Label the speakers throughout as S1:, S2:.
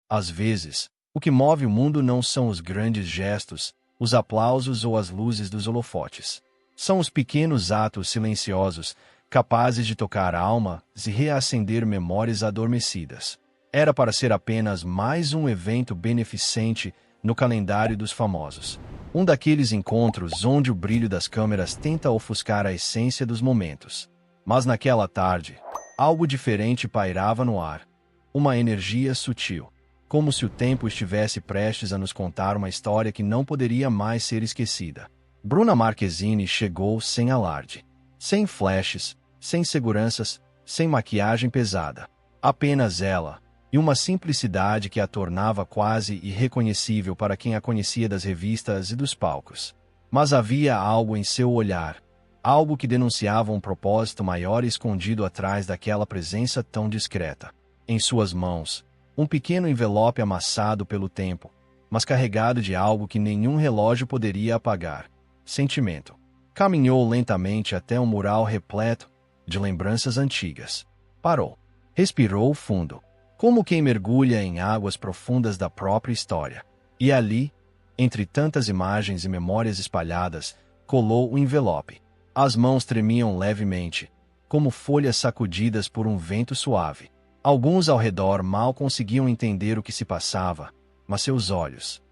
S1: Às vezes, o que move o mundo não são os grandes gestos, os aplausos ou as luzes dos holofotes. São os pequenos atos silenciosos, capazes de tocar almas e reacender memórias adormecidas. Era para ser apenas mais um evento beneficente no calendário dos famosos. Um daqueles encontros onde o brilho das câmeras tenta ofuscar a essência dos momentos. Mas naquela tarde, algo diferente pairava no ar. Uma energia sutil, como se o tempo estivesse prestes a nos contar uma história que não poderia mais ser esquecida. Bruna Marquezine chegou sem alarde, sem flashes, sem seguranças, sem maquiagem pesada. Apenas ela, e uma simplicidade que a tornava quase irreconhecível para quem a conhecia das revistas e dos palcos. Mas havia algo em seu olhar, algo que denunciava um propósito maior escondido atrás daquela presença tão discreta. Em suas mãos, um pequeno envelope amassado pelo tempo, mas carregado de algo que nenhum relógio poderia apagar. Sentimento. Caminhou lentamente até um mural repleto de lembranças antigas. Parou. Respirou fundo, como quem mergulha em águas profundas da própria história. E ali, entre tantas imagens e memórias espalhadas, colou o envelope. As mãos tremiam levemente, como folhas sacudidas por um vento suave. Alguns ao redor mal conseguiam entender o que se passava, mas seus olhos...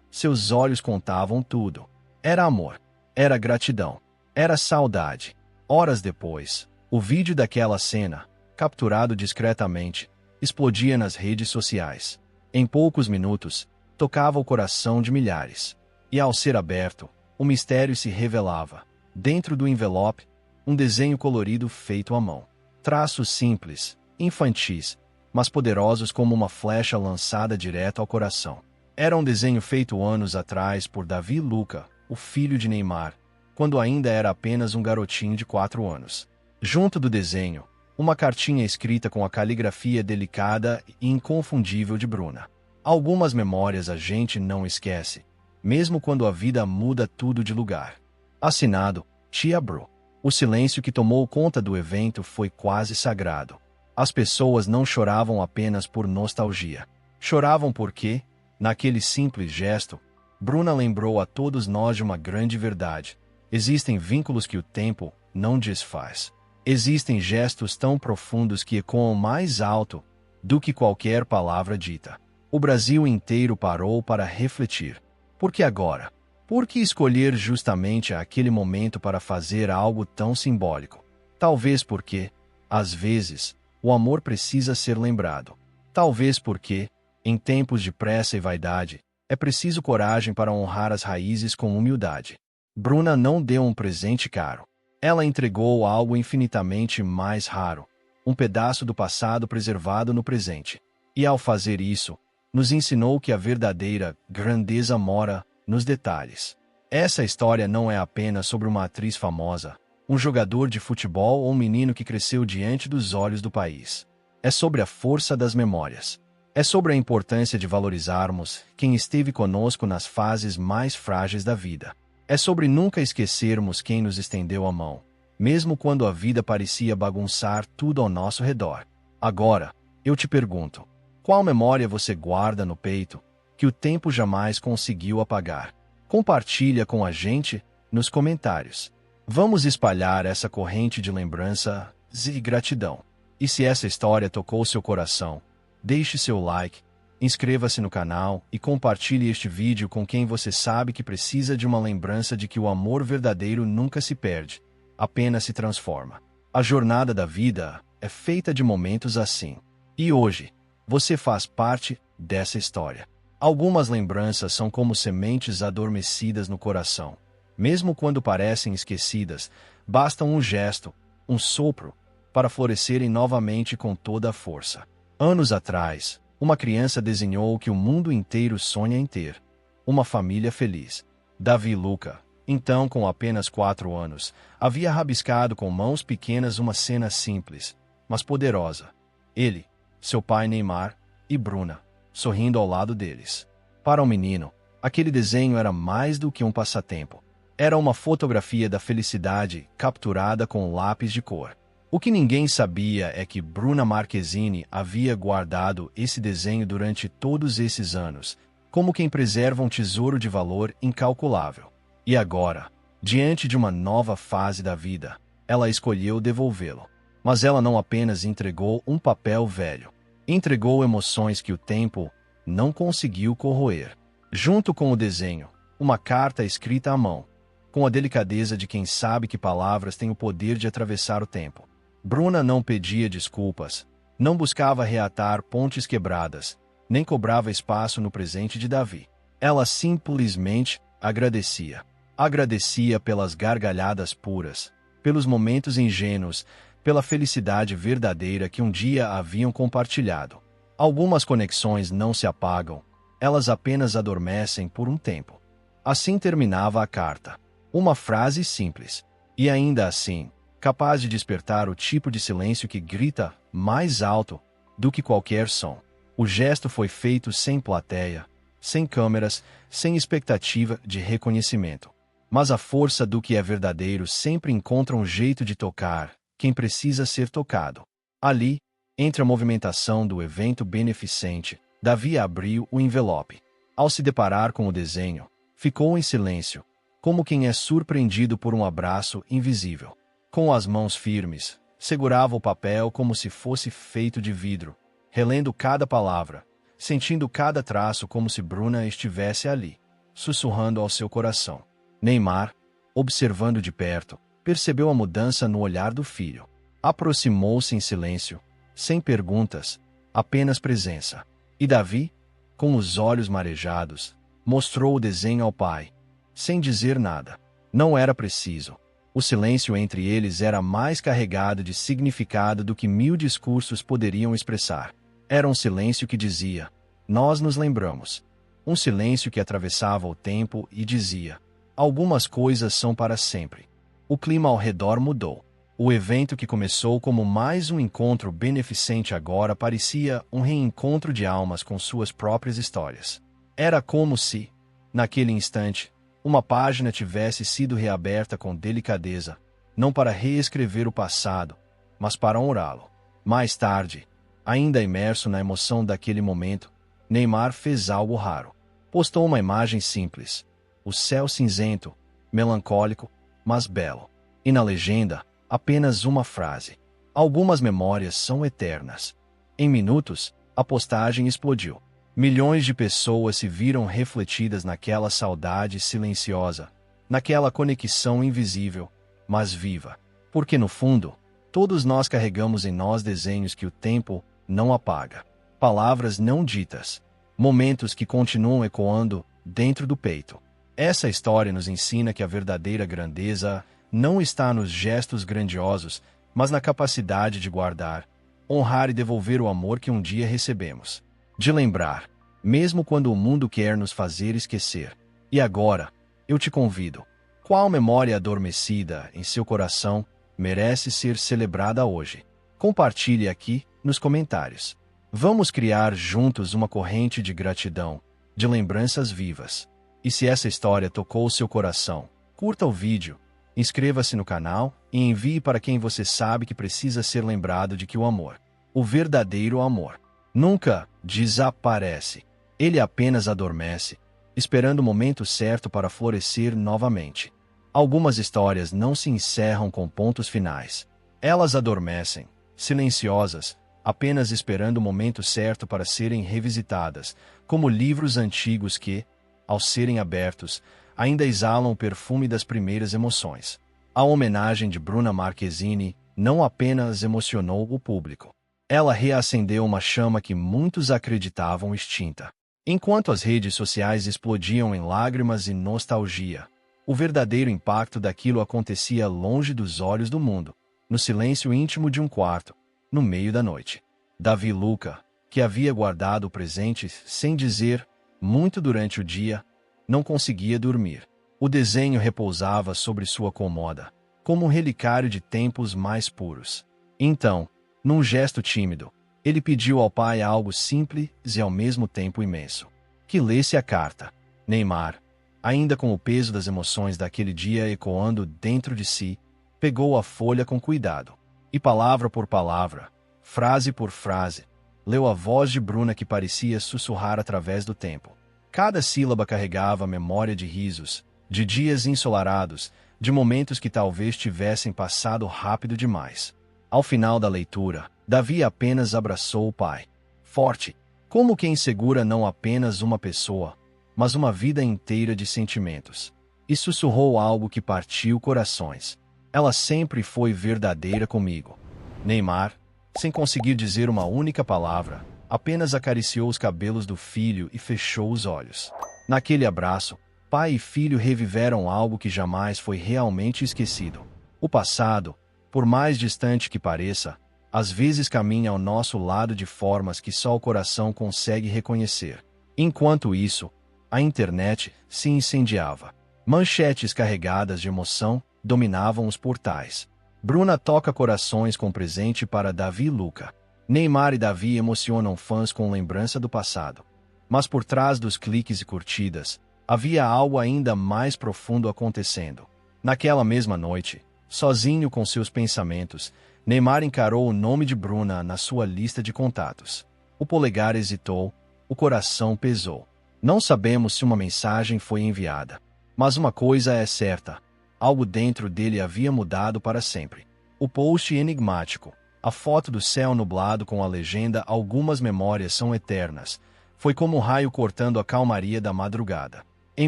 S1: seus olhos contavam tudo. Era amor, era gratidão, era saudade. Horas depois, o vídeo daquela cena, capturado discretamente, explodia nas redes sociais. Em poucos minutos, tocava o coração de milhares. E ao ser aberto, o mistério se revelava. Dentro do envelope, um desenho colorido feito à mão. Traços simples, infantis, mas poderosos como uma flecha lançada direto ao coração. Era um desenho feito anos atrás por Davi Luca, o filho de Neymar, quando ainda era apenas um garotinho de 4 anos. Junto do desenho, uma cartinha escrita com a caligrafia delicada e inconfundível de Bruna. Algumas memórias a gente não esquece, mesmo quando a vida muda tudo de lugar. Assinado, Tia Bru. O silêncio que tomou conta do evento foi quase sagrado. As pessoas não choravam apenas por nostalgia. Choravam porque, naquele simples gesto, Bruna lembrou a todos nós de uma grande verdade. Existem vínculos que o tempo não desfaz. Existem gestos tão profundos que ecoam mais alto do que qualquer palavra dita. O Brasil inteiro parou para refletir. Por que agora? Por que escolher justamente aquele momento para fazer algo tão simbólico? Talvez porque, às vezes, o amor precisa ser lembrado. Talvez porque, em tempos de pressa e vaidade, é preciso coragem para honrar as raízes com humildade. Bruna não deu um presente caro. Ela entregou algo infinitamente mais raro, um pedaço do passado preservado no presente. E ao fazer isso, nos ensinou que a verdadeira grandeza mora nos detalhes. Essa história não é apenas sobre uma atriz famosa, um jogador de futebol ou um menino que cresceu diante dos olhos do país. É sobre a força das memórias. É sobre a importância de valorizarmos quem esteve conosco nas fases mais frágeis da vida. É sobre nunca esquecermos quem nos estendeu a mão, mesmo quando a vida parecia bagunçar tudo ao nosso redor. Agora, eu te pergunto, qual memória você guarda no peito que o tempo jamais conseguiu apagar? Compartilha com a gente nos comentários. Vamos espalhar essa corrente de lembrança e gratidão. E se essa história tocou seu coração, deixe seu like, inscreva-se no canal e compartilhe este vídeo com quem você sabe que precisa de uma lembrança de que o amor verdadeiro nunca se perde, apenas se transforma. A jornada da vida é feita de momentos assim. E hoje, você faz parte dessa história. Algumas lembranças são como sementes adormecidas no coração. Mesmo quando parecem esquecidas, basta um gesto, um sopro, para florescerem novamente com toda a força. Anos atrás, uma criança desenhou o que o mundo inteiro sonha em ter: uma família feliz. Davi Luca, então com apenas 4 anos, havia rabiscado com mãos pequenas uma cena simples, mas poderosa. Ele, seu pai Neymar e Bruna, sorrindo ao lado deles. Para o menino, aquele desenho era mais do que um passatempo. Era uma fotografia da felicidade capturada com um lápis de cor. O que ninguém sabia é que Bruna Marquezine havia guardado esse desenho durante todos esses anos, como quem preserva um tesouro de valor incalculável. E agora, diante de uma nova fase da vida, ela escolheu devolvê-lo. Mas ela não apenas entregou um papel velho, entregou emoções que o tempo não conseguiu corroer. Junto com o desenho, uma carta escrita à mão, com a delicadeza de quem sabe que palavras têm o poder de atravessar o tempo. Bruna não pedia desculpas, não buscava reatar pontes quebradas, nem cobrava espaço no presente de Davi. Ela simplesmente agradecia. Agradecia pelas gargalhadas puras, pelos momentos ingênuos, pela felicidade verdadeira que um dia haviam compartilhado. Algumas conexões não se apagam, elas apenas adormecem por um tempo. Assim terminava a carta. Uma frase simples, e ainda assim, capaz de despertar o tipo de silêncio que grita mais alto do que qualquer som. O gesto foi feito sem plateia, sem câmeras, sem expectativa de reconhecimento. Mas a força do que é verdadeiro sempre encontra um jeito de tocar quem precisa ser tocado. Ali, entre a movimentação do evento beneficente, Davi abriu o envelope. Ao se deparar com o desenho, ficou em silêncio, como quem é surpreendido por um abraço invisível. Com as mãos firmes, segurava o papel como se fosse feito de vidro, relendo cada palavra, sentindo cada traço como se Bruna estivesse ali, sussurrando ao seu coração. Neymar, observando de perto, percebeu a mudança no olhar do filho. Aproximou-se em silêncio, sem perguntas, apenas presença. E Davi, com os olhos marejados, mostrou o desenho ao pai, sem dizer nada. Não era preciso. O silêncio entre eles era mais carregado de significado do que 1000 discursos poderiam expressar. Era um silêncio que dizia: nós nos lembramos. Um silêncio que atravessava o tempo e dizia: algumas coisas são para sempre. O clima ao redor mudou. O evento que começou como mais um encontro beneficente agora parecia um reencontro de almas com suas próprias histórias. Era como se, naquele instante, uma página tivesse sido reaberta com delicadeza, não para reescrever o passado, mas para honrá-lo. Mais tarde, ainda imerso na emoção daquele momento, Neymar fez algo raro. Postou uma imagem simples, o céu cinzento, melancólico, mas belo. E na legenda, apenas uma frase: algumas memórias são eternas. Em minutos, a postagem explodiu. Milhões de pessoas se viram refletidas naquela saudade silenciosa, naquela conexão invisível, mas viva. Porque no fundo, todos nós carregamos em nós desenhos que o tempo não apaga. Palavras não ditas. Momentos que continuam ecoando dentro do peito. Essa história nos ensina que a verdadeira grandeza não está nos gestos grandiosos, mas na capacidade de guardar, honrar e devolver o amor que um dia recebemos. De lembrar, mesmo quando o mundo quer nos fazer esquecer. E agora, eu te convido. Qual memória adormecida em seu coração merece ser celebrada hoje? Compartilhe aqui nos comentários. Vamos criar juntos uma corrente de gratidão, de lembranças vivas. E se essa história tocou seu coração, curta o vídeo, inscreva-se no canal e envie para quem você sabe que precisa ser lembrado de que o amor, o verdadeiro amor, nunca desaparece. Ele apenas adormece, esperando o momento certo para florescer novamente. Algumas histórias não se encerram com pontos finais. Elas adormecem, silenciosas, apenas esperando o momento certo para serem revisitadas, como livros antigos que, ao serem abertos, ainda exalam o perfume das primeiras emoções. A homenagem de Bruna Marquezine não apenas emocionou o público. Ela reacendeu uma chama que muitos acreditavam extinta. Enquanto as redes sociais explodiam em lágrimas e nostalgia, o verdadeiro impacto daquilo acontecia longe dos olhos do mundo, no silêncio íntimo de um quarto, no meio da noite. Davi Luca, que havia guardado o presente sem dizer muito durante o dia, não conseguia dormir. O desenho repousava sobre sua cômoda, como um relicário de tempos mais puros. Então, num gesto tímido, ele pediu ao pai algo simples e ao mesmo tempo imenso: que lesse a carta. Neymar, ainda com o peso das emoções daquele dia ecoando dentro de si, pegou a folha com cuidado. E palavra por palavra, frase por frase, leu a voz de Bruna que parecia sussurrar através do tempo. Cada sílaba carregava a memória de risos, de dias ensolarados, de momentos que talvez tivessem passado rápido demais. Ao final da leitura, Davi apenas abraçou o pai. Forte, como quem segura não apenas uma pessoa, mas uma vida inteira de sentimentos. E sussurrou algo que partiu corações. Ela sempre foi verdadeira comigo. Neymar, sem conseguir dizer uma única palavra, apenas acariciou os cabelos do filho e fechou os olhos. Naquele abraço, pai e filho reviveram algo que jamais foi realmente esquecido. O passado, por mais distante que pareça, às vezes caminha ao nosso lado de formas que só o coração consegue reconhecer. Enquanto isso, a internet se incendiava. Manchetes carregadas de emoção dominavam os portais. Bruna toca corações com presente para Davi e Luca. Neymar e Davi emocionam fãs com lembrança do passado. Mas por trás dos cliques e curtidas, havia algo ainda mais profundo acontecendo. Naquela mesma noite, sozinho com seus pensamentos, Neymar encarou o nome de Bruna na sua lista de contatos. O polegar hesitou, o coração pesou. Não sabemos se uma mensagem foi enviada. Mas uma coisa é certa, algo dentro dele havia mudado para sempre. O post enigmático, a foto do céu nublado com a legenda "Algumas memórias são eternas", foi como um raio cortando a calmaria da madrugada. Em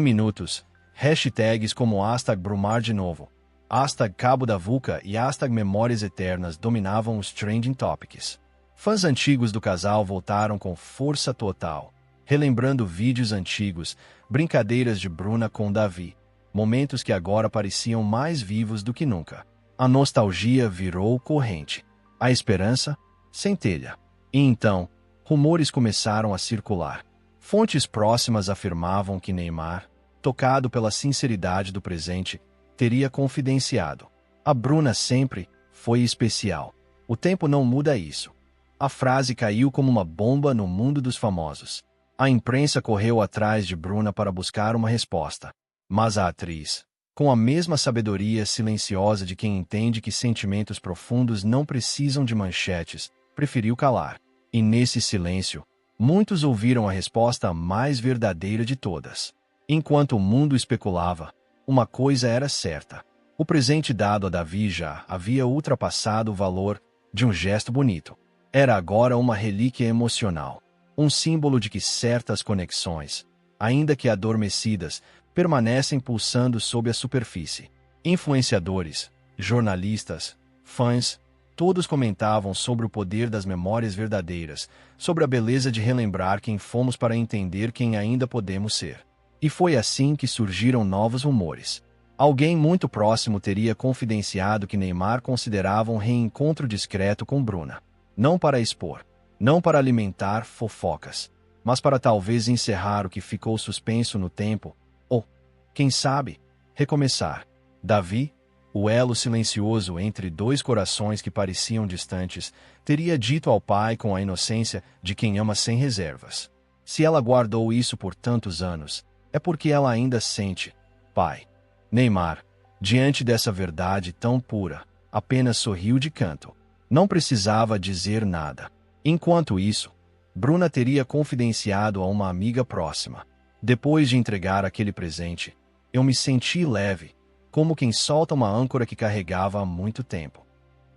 S1: minutos, hashtags como #Brumar de novo, #Cabo da Vulca e #Memórias Eternas dominavam os trending topics. Fãs antigos do casal voltaram com força total, relembrando vídeos antigos, brincadeiras de Bruna com Davi, momentos que agora pareciam mais vivos do que nunca. A nostalgia virou corrente. A esperança, centelha. E então, rumores começaram a circular. Fontes próximas afirmavam que Neymar, tocado pela sinceridade do presente, teria confidenciado. A Bruna sempre foi especial. O tempo não muda isso. A frase caiu como uma bomba no mundo dos famosos. A imprensa correu atrás de Bruna para buscar uma resposta. Mas a atriz, com a mesma sabedoria silenciosa de quem entende que sentimentos profundos não precisam de manchetes, preferiu calar. E nesse silêncio, muitos ouviram a resposta mais verdadeira de todas. Enquanto o mundo especulava, uma coisa era certa. O presente dado a Davi já havia ultrapassado o valor de um gesto bonito. Era agora uma relíquia emocional. Um símbolo de que certas conexões, ainda que adormecidas, permanecem pulsando sob a superfície. Influenciadores, jornalistas, fãs, todos comentavam sobre o poder das memórias verdadeiras, sobre a beleza de relembrar quem fomos para entender quem ainda podemos ser. E foi assim que surgiram novos rumores. Alguém muito próximo teria confidenciado que Neymar considerava um reencontro discreto com Bruna. Não para expor, não para alimentar fofocas, mas para talvez encerrar o que ficou suspenso no tempo, ou, quem sabe, recomeçar. Davi, o elo silencioso entre dois corações que pareciam distantes, teria dito ao pai com a inocência de quem ama sem reservas: se ela guardou isso por tantos anos, é porque ela ainda sente, pai. Neymar, diante dessa verdade tão pura, apenas sorriu de canto. Não precisava dizer nada. Enquanto isso, Bruna teria confidenciado a uma amiga próxima: depois de entregar aquele presente, eu me senti leve, como quem solta uma âncora que carregava há muito tempo.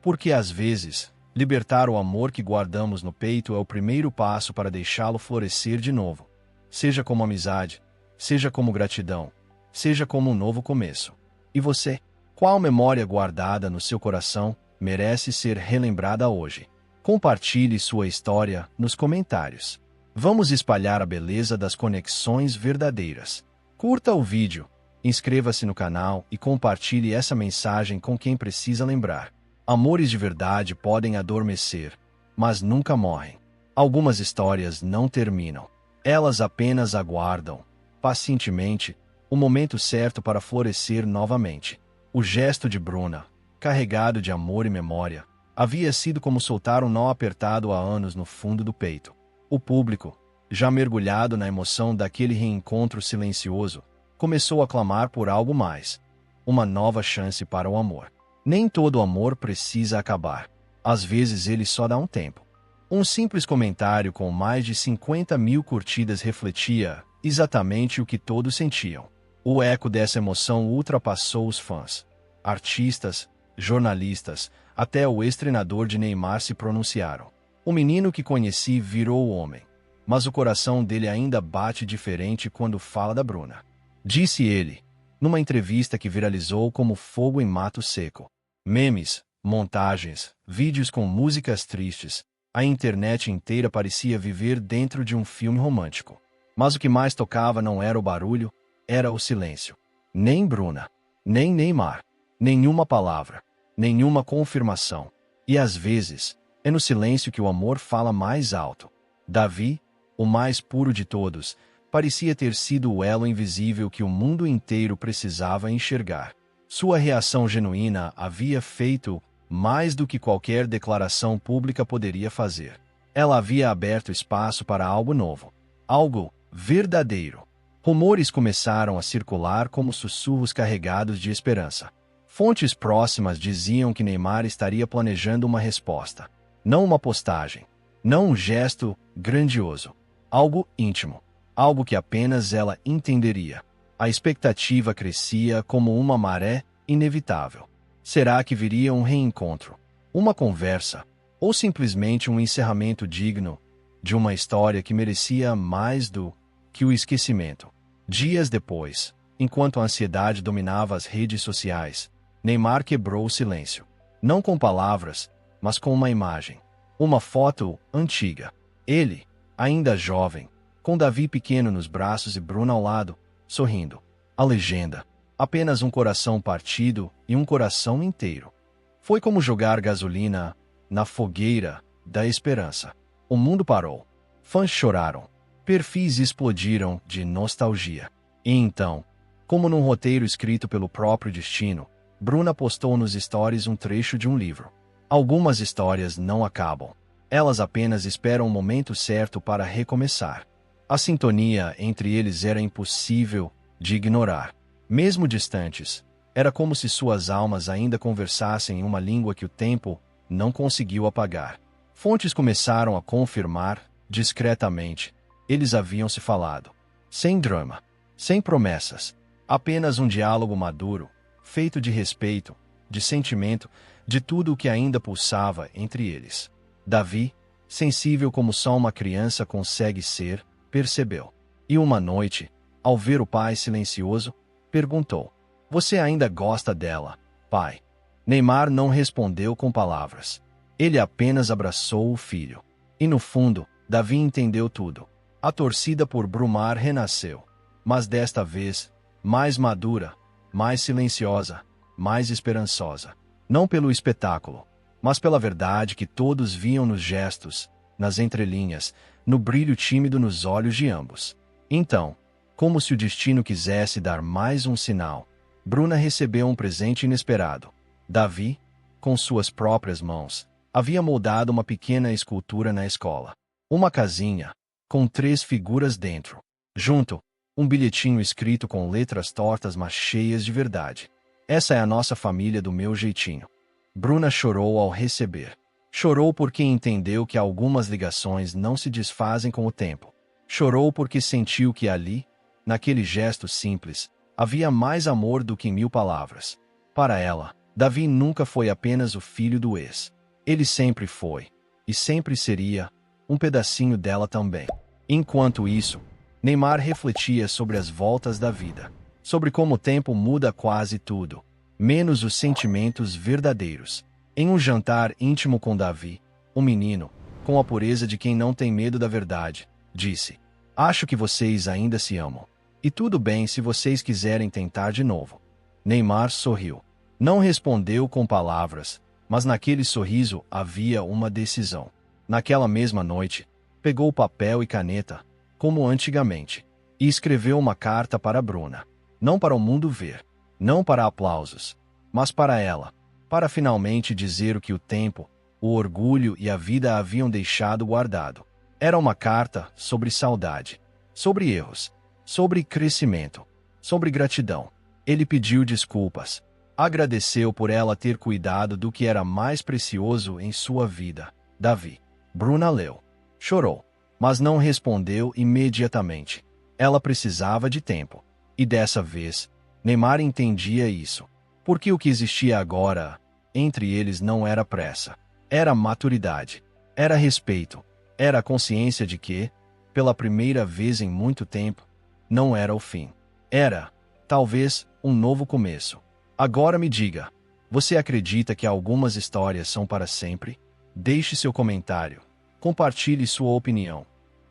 S1: Porque às vezes, libertar o amor que guardamos no peito é o primeiro passo para deixá-lo florescer de novo. Seja como amizade, seja como gratidão, seja como um novo começo. E você? Qual memória guardada no seu coração merece ser relembrada hoje? Compartilhe sua história nos comentários. Vamos espalhar a beleza das conexões verdadeiras. Curta o vídeo, inscreva-se no canal e compartilhe essa mensagem com quem precisa lembrar. Amores de verdade podem adormecer, mas nunca morrem. Algumas histórias não terminam. Elas apenas aguardam, pacientemente, o momento certo para florescer novamente. O gesto de Bruna, carregado de amor e memória, havia sido como soltar um nó apertado há anos no fundo do peito. O público, já mergulhado na emoção daquele reencontro silencioso, começou a clamar por algo mais. Uma nova chance para o amor. Nem todo amor precisa acabar. Às vezes ele só dá um tempo. Um simples comentário com mais de 50.000 curtidas refletia exatamente o que todos sentiam. O eco dessa emoção ultrapassou os fãs. Artistas, jornalistas, até o ex-treinador de Neymar se pronunciaram. O menino que conheci virou homem, mas o coração dele ainda bate diferente quando fala da Bruna. Disse ele, numa entrevista que viralizou como fogo em mato seco. Memes, montagens, vídeos com músicas tristes, a internet inteira parecia viver dentro de um filme romântico. Mas o que mais tocava não era o barulho, era o silêncio. Nem Bruna, nem Neymar, nenhuma palavra, nenhuma confirmação. E às vezes, é no silêncio que o amor fala mais alto. Davi, o mais puro de todos, parecia ter sido o elo invisível que o mundo inteiro precisava enxergar. Sua reação genuína havia feito mais do que qualquer declaração pública poderia fazer. Ela havia aberto espaço para algo novo, algo verdadeiro. Rumores começaram a circular como sussurros carregados de esperança. Fontes próximas diziam que Neymar estaria planejando uma resposta. Não uma postagem, não um gesto grandioso, algo íntimo, algo que apenas ela entenderia. A expectativa crescia como uma maré inevitável. Será que viria um reencontro, uma conversa, ou simplesmente um encerramento digno de uma história que merecia mais do que o esquecimento? Dias depois, enquanto a ansiedade dominava as redes sociais, Neymar quebrou o silêncio. Não com palavras, mas com uma imagem. Uma foto antiga. Ele, ainda jovem, com Davi pequeno nos braços e Bruna ao lado, sorrindo. A legenda. Apenas um coração partido e um coração inteiro. Foi como jogar gasolina na fogueira da esperança. O mundo parou. Fãs choraram. Perfis explodiram de nostalgia. E então, como num roteiro escrito pelo próprio destino, Bruna postou nos stories um trecho de um livro. Algumas histórias não acabam. Elas apenas esperam o momento certo para recomeçar. A sintonia entre eles era impossível de ignorar. Mesmo distantes, era como se suas almas ainda conversassem em uma língua que o tempo não conseguiu apagar. Fontes começaram a confirmar, discretamente, eles haviam se falado. Sem drama, sem promessas, apenas um diálogo maduro, feito de respeito, de sentimento, de tudo o que ainda pulsava entre eles. Davi, sensível como só uma criança consegue ser, percebeu. E uma noite, ao ver o pai silencioso, perguntou: "Você ainda gosta dela, pai?" Neymar não respondeu com palavras. Ele apenas abraçou o filho. E no fundo, Davi entendeu tudo. A torcida por Brumar renasceu. Mas desta vez, mais madura, mais silenciosa, mais esperançosa. Não pelo espetáculo, mas pela verdade que todos viam nos gestos, nas entrelinhas, no brilho tímido nos olhos de ambos. Então, como se o destino quisesse dar mais um sinal, Bruna recebeu um presente inesperado. Davi, com suas próprias mãos, havia moldado uma pequena escultura na escola. Uma casinha, com 3 figuras dentro. Junto, um bilhetinho escrito com letras tortas mas cheias de verdade. "Essa é a nossa família do meu jeitinho." Bruna chorou ao receber. Chorou porque entendeu que algumas ligações não se desfazem com o tempo. Chorou porque sentiu que ali, naquele gesto simples, havia mais amor do que 1000 palavras. Para ela, Davi nunca foi apenas o filho do ex. Ele sempre foi, e sempre seria, um pedacinho dela também. Enquanto isso, Neymar refletia sobre as voltas da vida, sobre como o tempo muda quase tudo, menos os sentimentos verdadeiros. Em um jantar íntimo com Davi, o menino, com a pureza de quem não tem medo da verdade, disse: "Acho que vocês ainda se amam. E tudo bem se vocês quiserem tentar de novo." Neymar sorriu. Não respondeu com palavras, mas naquele sorriso havia uma decisão. Naquela mesma noite, pegou papel e caneta, como antigamente, e escreveu uma carta para Bruna. Não para o mundo ver, não para aplausos, mas para ela, para finalmente dizer o que o tempo, o orgulho e a vida haviam deixado guardado. Era uma carta sobre saudade, sobre erros, sobre crescimento, sobre gratidão. Ele pediu desculpas. Agradeceu por ela ter cuidado do que era mais precioso em sua vida. Davi. Bruna leu. Chorou, mas não respondeu imediatamente. Ela precisava de tempo. E dessa vez, Neymar entendia isso. Porque o que existia agora entre eles não era pressa. Era maturidade. Era respeito. Era a consciência de que, pela primeira vez em muito tempo, não era o fim. Era, talvez, um novo começo. Agora me diga, você acredita que algumas histórias são para sempre? Deixe seu comentário. Compartilhe sua opinião.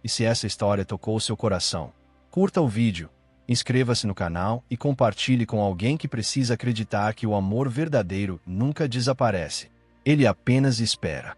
S1: E se essa história tocou seu coração, curta o vídeo, inscreva-se no canal e compartilhe com alguém que precisa acreditar que o amor verdadeiro nunca desaparece. Ele apenas espera.